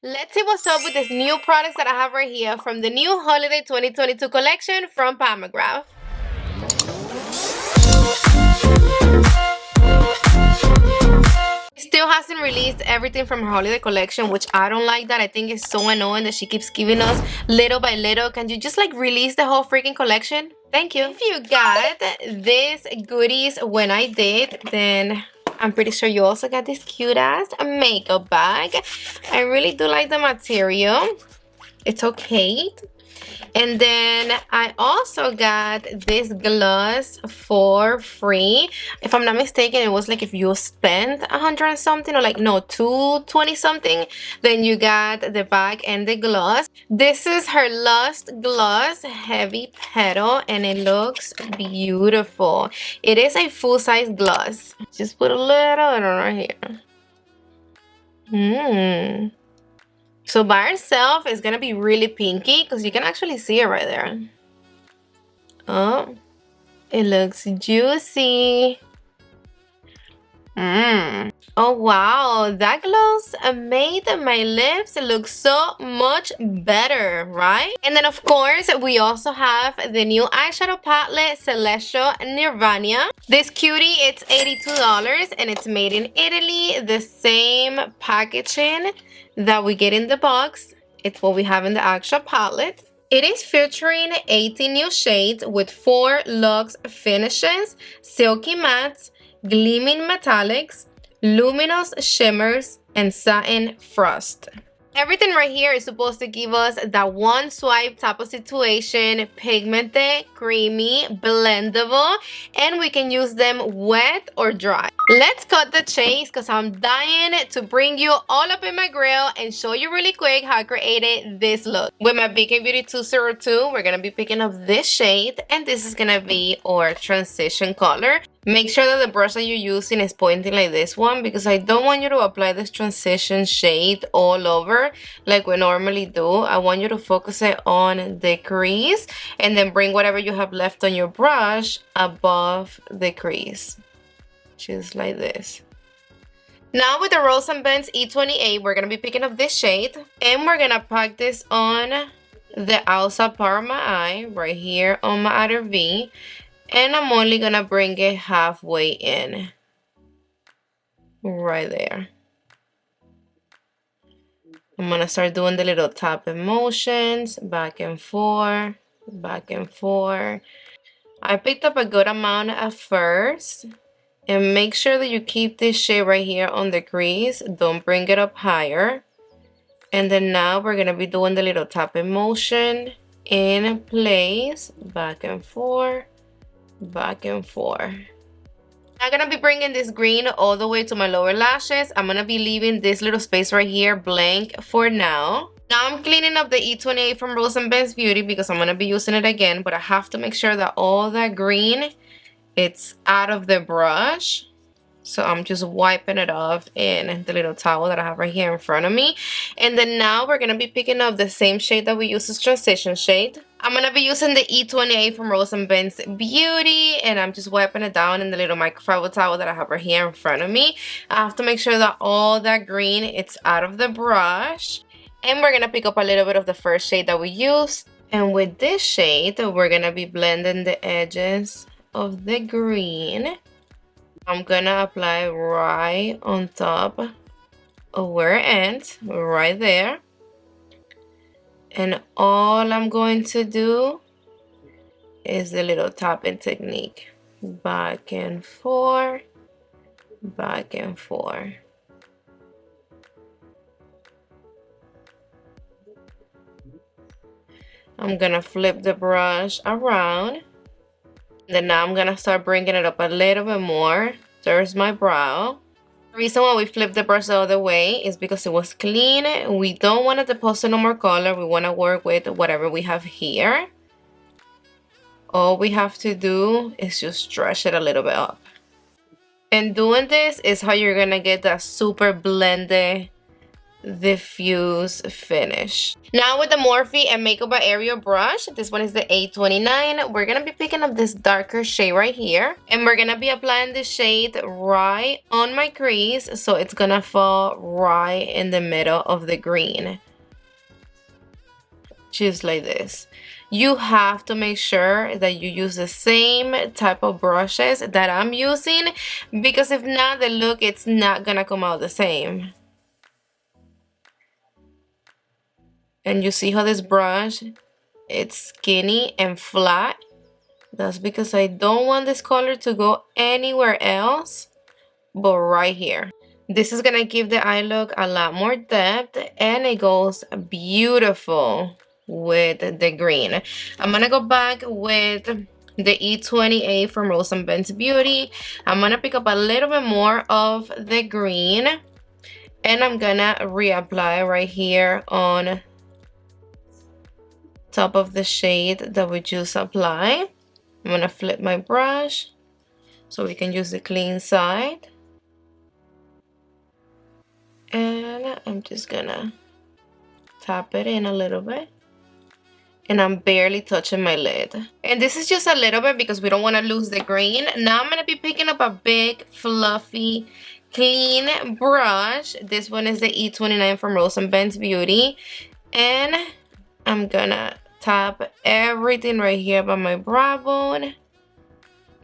Let's see what's up with this new products that I have right here from the new Holiday 2022 collection from McGrath. Still hasn't released everything from her holiday collection, which I don't like that. I think it's so annoying that she keeps giving us little by little. Can you just like release the whole freaking collection? Thank you. If you got these goodies when I did, then I'm pretty sure you also got this cute ass makeup bag. I really do like the material. It's okay. And then I also got this gloss for free. If I'm not mistaken, it was like if you spent 100 and something, or like no, 220 something, then you got the bag and the gloss. This is her Lust Gloss Heavy Petal, and it looks beautiful. It is a full-size gloss. Just put a little on right here. So by herself, it's gonna be really pinky because you can actually see it right there. Oh, it looks juicy. Oh wow, that gloss made my lips look so much better, right? And then of course, we also have the new eyeshadow palette, Celestial Nirvana. This cutie, it's $82 and it's made in Italy. The same packaging that we get in the box. It's what we have in the actual palette. It is featuring 18 new shades with 4 luxe finishes, silky mattes, gleaming metallics, luminous shimmers, and satin frost. Everything right here is supposed to give us that one swipe type of situation, pigmented, creamy, blendable, and we can use them wet or dry. Let's cut the chase because I'm dying to bring you all up in my grill and show you really quick how I created this look. With my BK Beauty 202, we're going to be picking up this shade, and this is going to be our transition color. Make sure that the brush that you're using is pointing like this one, because I don't want you to apply this transition shade all over like we normally do. I want you to focus it on the crease and then bring whatever you have left on your brush above the crease. Just like this. Now with the Rose & Benz E28, we're going to be picking up this shade and we're going to pack this on the outside part of my eye right here on my outer V. And I'm only going to bring it halfway in. Right there. I'm going to start doing the little tapping motions. Back and forth. Back and forth. I picked up a good amount at first. And make sure that you keep this shade right here on the crease. Don't bring it up higher. And then now we're going to be doing the little tapping motion in place. Back and forth. Back and forth. I'm gonna be bringing this green all the way to my lower lashes. I'm gonna be leaving this little space right here blank for now. Now I'm cleaning up the E28 from Rose & Benz Beauty because I'm gonna be using it again, but I have to make sure that all that green, it's out of the brush. So I'm just wiping it off in the little towel that I have right here in front of me. And then now we're going to be picking up the same shade that we use as transition shade. I'm going to be using the E28 from Rose & Benz Beauty. And I'm just wiping it down in the little microfiber towel that I have right here in front of me. I have to make sure that all that green, it's out of the brush. And we're going to pick up a little bit of the first shade that we used. And with this shade, we're going to be blending the edges of the green. I'm gonna apply right on top of where it ends, right there. And all I'm going to do is the little tapping technique. Back and forth, back and forth. I'm gonna flip the brush around. Then now I'm going to start bringing it up a little bit more. There's my brow. The reason why we flipped the brush the other way is because it was clean. We don't want to deposit no more color. We want to work with whatever we have here. All we have to do is just stretch it a little bit up. And doing this is how you're going to get that super blended diffuse finish. Now with the Morphe and Makeup by Ariel brush, this one is the 829. We're gonna be picking up this darker shade right here, and we're gonna be applying the shade right on my crease, so it's gonna fall right in the middle of the green, just like this. You have to make sure that you use the same type of brushes that I'm using, because if not, the look, it's not gonna come out the same. And you see how this brush, it's skinny and flat. That's because I don't want this color to go anywhere else but right here. This is gonna give the eye look a lot more depth, and it goes beautiful with the green. I'm gonna go back with the E28 from Rose and Ben's Beauty. I'm gonna pick up a little bit more of the green, and I'm gonna reapply right here on top of the shade that we just applied. I'm gonna flip my brush so we can use the clean side, and I'm just gonna tap it in a little bit, and I'm barely touching my lid. And this is just a little bit because we don't want to lose the green. Now I'm gonna be picking up a big fluffy clean brush. This one is the E29 from Rose and Ben's Beauty, and I'm gonna tap everything right here by my brow bone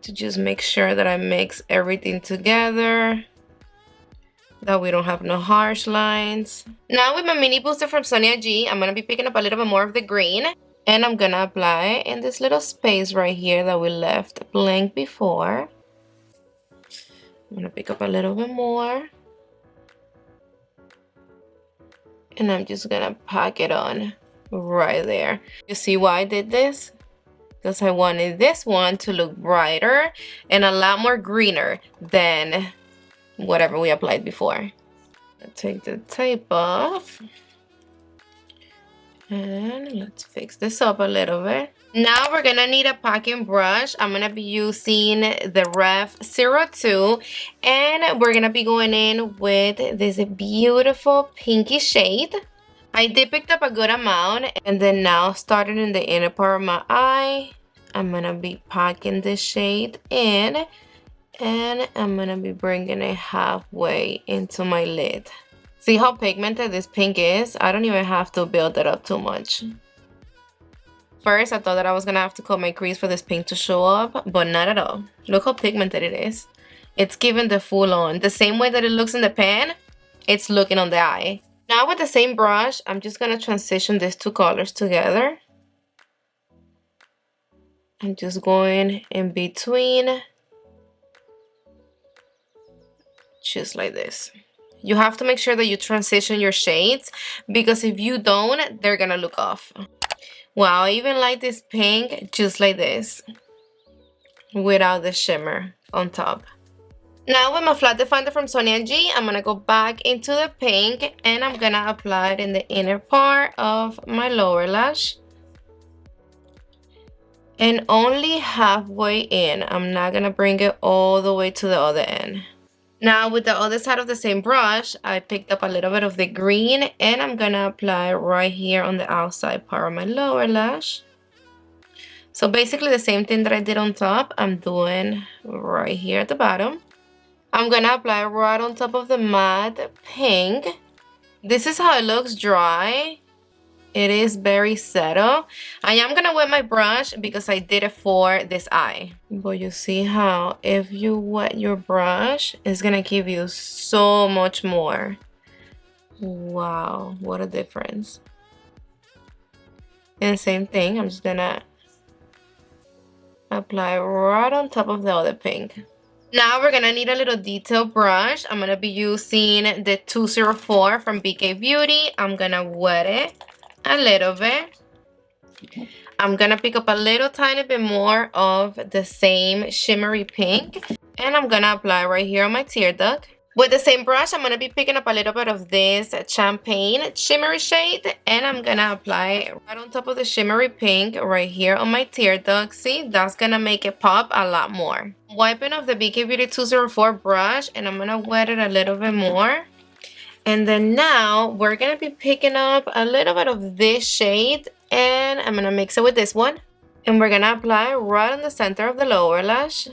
to just make sure that I mix everything together, that we don't have no harsh lines. Now with my mini booster from Sonia G, I'm gonna be picking up a little bit more of the green, and I'm gonna apply in this little space right here that we left blank before. I'm gonna pick up a little bit more, and I'm just gonna pack it on right there. You see why I did this? Because I wanted this one to look brighter and a lot more greener than whatever we applied before. I'll take the tape off, and let's fix this up a little bit. Now we're gonna need a packing brush. I'm gonna be using the Ref 02, and we're gonna be going in with this beautiful pinky shade. I did pick up a good amount, and then now starting in the inner part of my eye, I'm gonna be packing this shade in, and I'm gonna be bringing it halfway into my lid. See how pigmented this pink is? I don't even have to build it up too much. First, I thought that I was gonna have to cut my crease for this pink to show up, but not at all. Look how pigmented it is. It's giving the full on. The same way that it looks in the pan, it's looking on the eye. Now with the same brush, I'm just gonna transition these two colors together. I'm just going in between, just like this. You have to make sure that you transition your shades, because if you don't, they're gonna look off. Wow, I even like this pink just like this, without the shimmer on top. Now with my flat definer from Sonia G, I'm gonna go back into the pink, and I'm gonna apply it in the inner part of my lower lash. And only halfway in. I'm not gonna bring it all the way to the other end. Now with the other side of the same brush, I picked up a little bit of the green, and I'm gonna apply right here on the outside part of my lower lash. So basically the same thing that I did on top, I'm doing right here at the bottom. I'm gonna apply right on top of the matte pink. This is how it looks dry. It is very subtle. I am gonna wet my brush because I did it for this eye. But you see how if you wet your brush, it's gonna give you so much more. Wow, what a difference. And same thing, I'm just gonna apply right on top of the other pink. Now we're gonna need a little detail brush. I'm gonna be using the 204 from BK Beauty. I'm gonna wet it a little bit. I'm gonna pick up a little tiny bit more of the same shimmery pink, and I'm gonna apply right here on my tear duct. With the same brush, I'm gonna be picking up a little bit of this champagne shimmery shade, and I'm gonna apply it right on top of the shimmery pink right here on my tear duct. See, that's gonna make it pop a lot more. Wiping off the BK Beauty 204 brush, and I'm gonna wet it a little bit more. And then now we're gonna be picking up a little bit of this shade and I'm gonna mix it with this one. And we're gonna apply right in the center of the lower lash.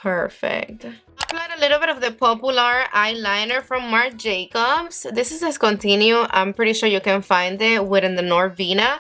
Perfect. Applied a little bit of the popular eyeliner from Marc Jacobs. This is Discontinue. I'm pretty sure you can find it within the Nirvana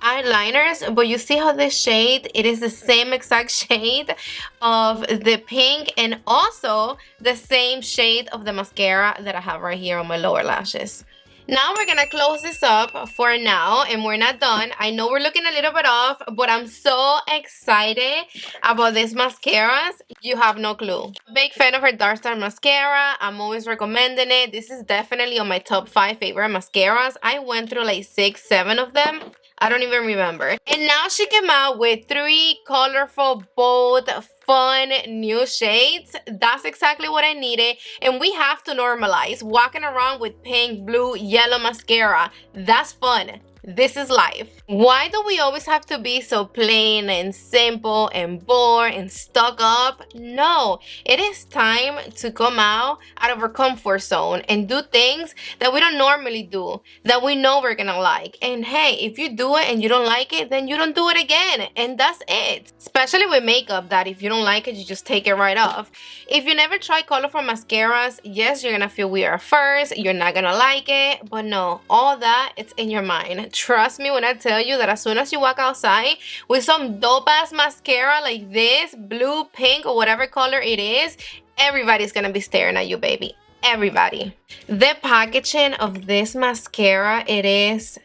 eyeliners, but you see how this shade, it is the same exact shade of the pink and also the same shade of the mascara that I have right here on my lower lashes. Now we're gonna close this up for now and we're not done. I know we're looking a little bit off, but I'm so excited about these mascaras. You have no clue. Big fan of her Dark Star mascara. I'm always recommending it. This is definitely on my top 5 favorite mascaras. I went through like 6, 7 of them. I don't even remember. And now she came out with 3 colorful, bold, fun new shades. That's exactly what I needed. And we have to normalize walking around with pink, blue, yellow mascara. That's fun. This is life. Why do we always have to be so plain and simple and bored and stuck up? No, it is time to come out of our comfort zone and do things that we don't normally do, that we know we're gonna like. And hey, if you do it and you don't like it, then you don't do it again. And that's it. Especially with makeup, that if you don't like it, you just take it right off. If you never try colorful mascaras, yes, you're gonna feel weird at first. You're not gonna like it. But no, all that, it's in your mind. Trust me when I tell you that as soon as you walk outside with some dope ass mascara like this, blue, pink, or whatever color it is, everybody's gonna be staring at you, baby. Everybody. The packaging of this mascara, it is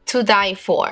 to die for.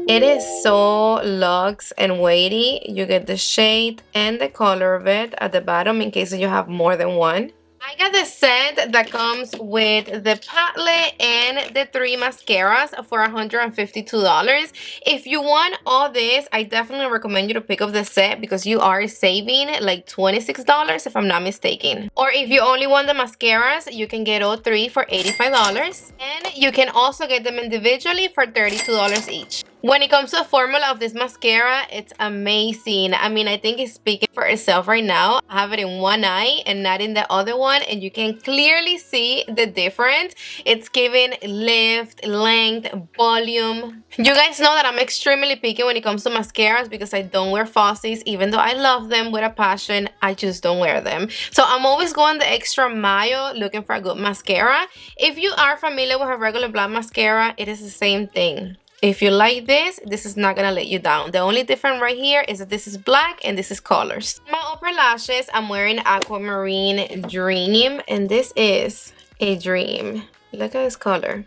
It is so luxe and weighty. You get the shade and the color of it at the bottom in case you have more than one. I got the set that comes with the palette and the 3 mascaras for $152. If you want all this, I definitely recommend you to pick up the set because you are saving like $26 if I'm not mistaken. Or if you only want the mascaras, you can get all 3 for $85. And you can also get them individually for $32 each. When it comes to the formula of this mascara, it's amazing. I mean, I think it's speaking for itself right now. I have it in one eye and not in the other one, and you can clearly see the difference. It's giving lift, length, volume. You guys know that I'm extremely picky when it comes to mascaras because I don't wear falsies. Even though I love them with a passion, I just don't wear them. So I'm always going the extra mile looking for a good mascara. If you are familiar with a regular black mascara, it is the same thing. If you like this, this is not gonna let you down. The only difference right here is that this is black and this is colors. My upper lashes, I'm wearing Aquamarine Dream, and this is a dream. Look at this color.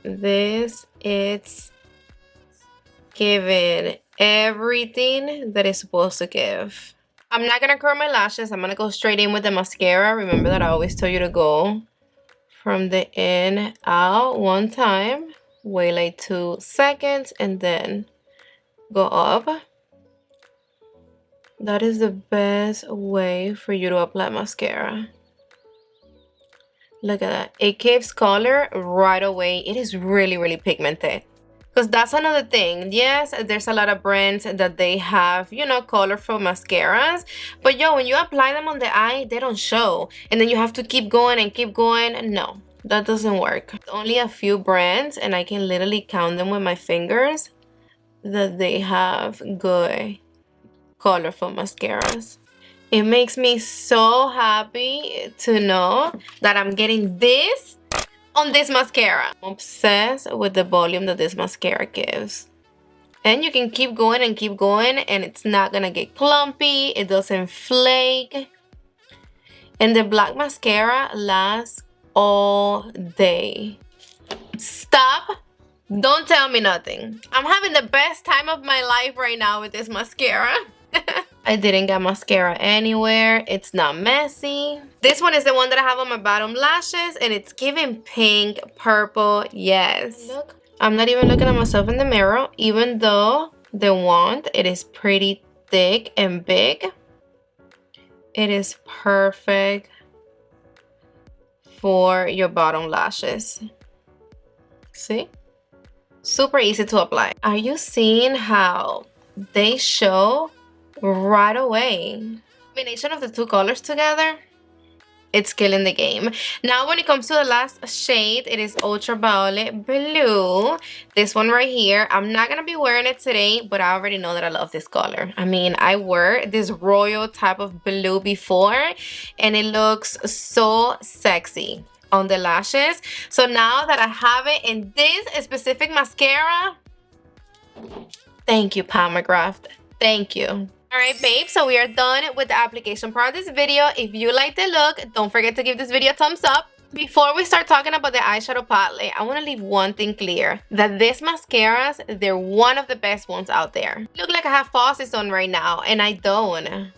This is giving everything that it's supposed to give. I'm not gonna curl my lashes. I'm gonna go straight in with the mascara. Remember that I always tell you to go from the in out one time, wait like 2 seconds, and then go up. That is the best way for you to apply mascara. Look at that. It gives color right away. It is really, really pigmented. Because that's another thing. Yes, there's a lot of brands that they have, you know, colorful mascaras. But yo, when you apply them on the eye, they don't show. And then you have to keep going and keep going. No, that doesn't work. Only a few brands, and I can literally count them with my fingers, that they have good colorful mascaras. It makes me so happy to know that I'm getting this on this mascara. I'm obsessed with the volume that this mascara gives. And you can keep going and keep going, and it's not gonna get clumpy. It doesn't flake. And the black mascara lasts all day. Stop. Don't tell me nothing. I'm having the best time of my life right now with this mascara. I didn't get mascara anywhere. It's not messy. This one is the one that I have on my bottom lashes, and it's giving pink, purple. Yes. Look, I'm not even looking at myself in the mirror, even though the wand, it is pretty thick and big. It is perfect for your bottom lashes. See? Super easy to apply. Are you seeing how they show right away? Combination of the two colors together, it's killing the game. Now when it comes to the last shade, it is Ultraviolet Blue. This one right here. I'm not gonna be wearing it today, but I already know that I love this color. I mean, I wore this royal type of blue before, and it looks so sexy on the lashes. So now that I have it in this specific mascara, thank you, McGrath. Thank you. Alright, babe, so we are done with the application part of this video. If you like the look, don't forget to give this video a thumbs up. Before we start talking about the eyeshadow palette, I want to leave one thing clear. That these mascaras, they're one of the best ones out there. Look like I have faucets on right now, and I don't.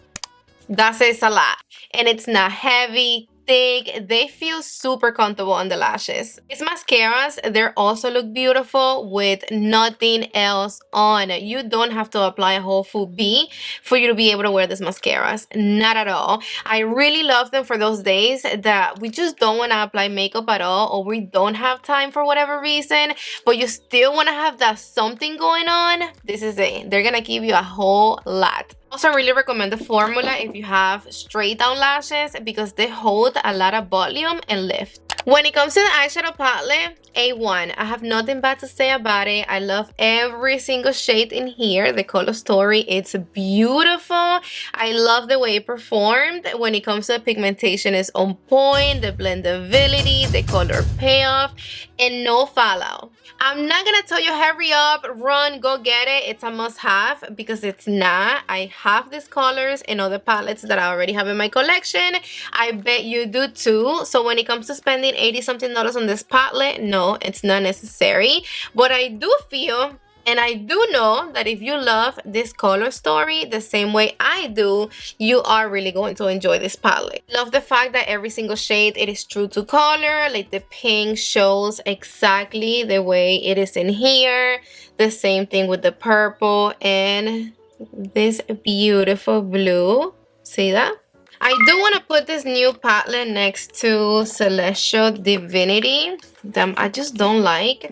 That says a lot. And it's not heavy, thick. They feel super comfortable on the lashes. These mascaras, they also look beautiful with nothing else on. You don't have to apply a whole full B for you to be able to wear these mascaras. Not at all. I really love them for those days that we just don't want to apply makeup at all, or we don't have time for whatever reason, but you still want to have that something going on. This is it. They're gonna give you a whole lot. Also, I really recommend the formula if you have straight down lashes because they hold a lot of volume and lift. When it comes to the eyeshadow palette, A1. I have nothing bad to say about it. I love every single shade in here. The color story, it's beautiful. I love the way it performed. When it comes to the pigmentation, it's on point. The blendability, the color payoff, and no fallout. I'm not gonna tell you hurry up, run, go get it. It's a must-have because it's not. I have these colors in other palettes that I already have in my collection. I bet you do too. So when it comes to spending $80-something on this palette, no, it's not necessary. But I do feel and I do know that if you love this color story the same way I do, you are really going to enjoy this palette. Love the fact that every single shade, it is true to color. Like the pink shows exactly the way it is in here. The same thing with the purple and this beautiful blue. See that? I do want to put this new palette next to Celestial Divinity. Them I just don't like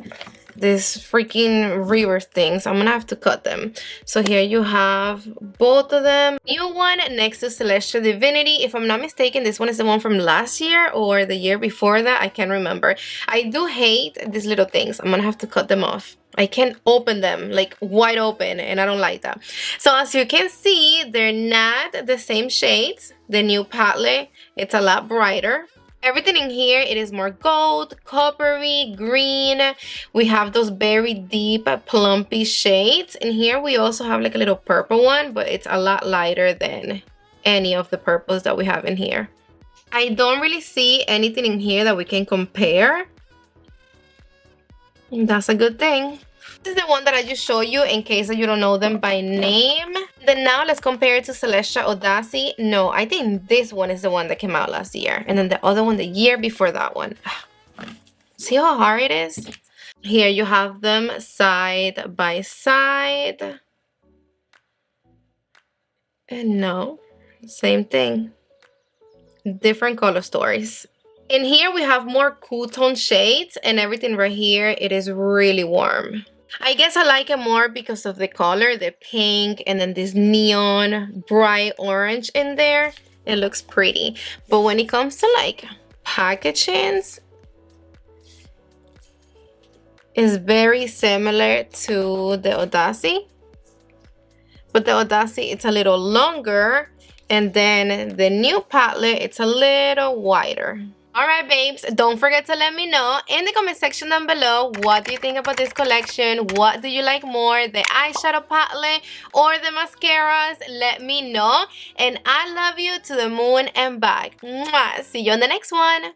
this freaking reverse things. I'm gonna have to cut them. So here you have both of them. New one next to Celestial Divinity. If I'm not mistaken, this one is the one from last year or the year before that. I can't remember. I do hate these little things. I'm gonna have to cut them off. I can't open them like wide open and I don't like that. So as you can see, they're not the same shades. The new palette, it's a lot brighter. Everything in here, it is more gold, coppery, green. We have those very deep, plumpy shades. In here, we also have like a little purple one, but it's a lot lighter than any of the purples that we have in here. I don't really see anything in here that we can compare. That's a good thing. This is the one that I just showed you in case you don't know them by name. Then now let's compare it to Celestial Audacy. No, I think this one is the one that came out last year. And then the other one the year before that one. See how hard it is? Here you have them side by side. And no, same thing. Different color stories. In here we have more cool tone shades and everything right here, it is really warm. I guess I like it more because of the color, the pink, and then this neon bright orange in there. It looks pretty. But when it comes to like packagings, it's very similar to the Audacy. But the Audacy, it's a little longer. And then the new palette, it's a little wider. Alright babes, don't forget to let me know in the comment section down below what do you think about this collection. What do you like more, the eyeshadow palette or the mascaras? Let me know. And I love you to the moon and back. Mwah. See you on the next one.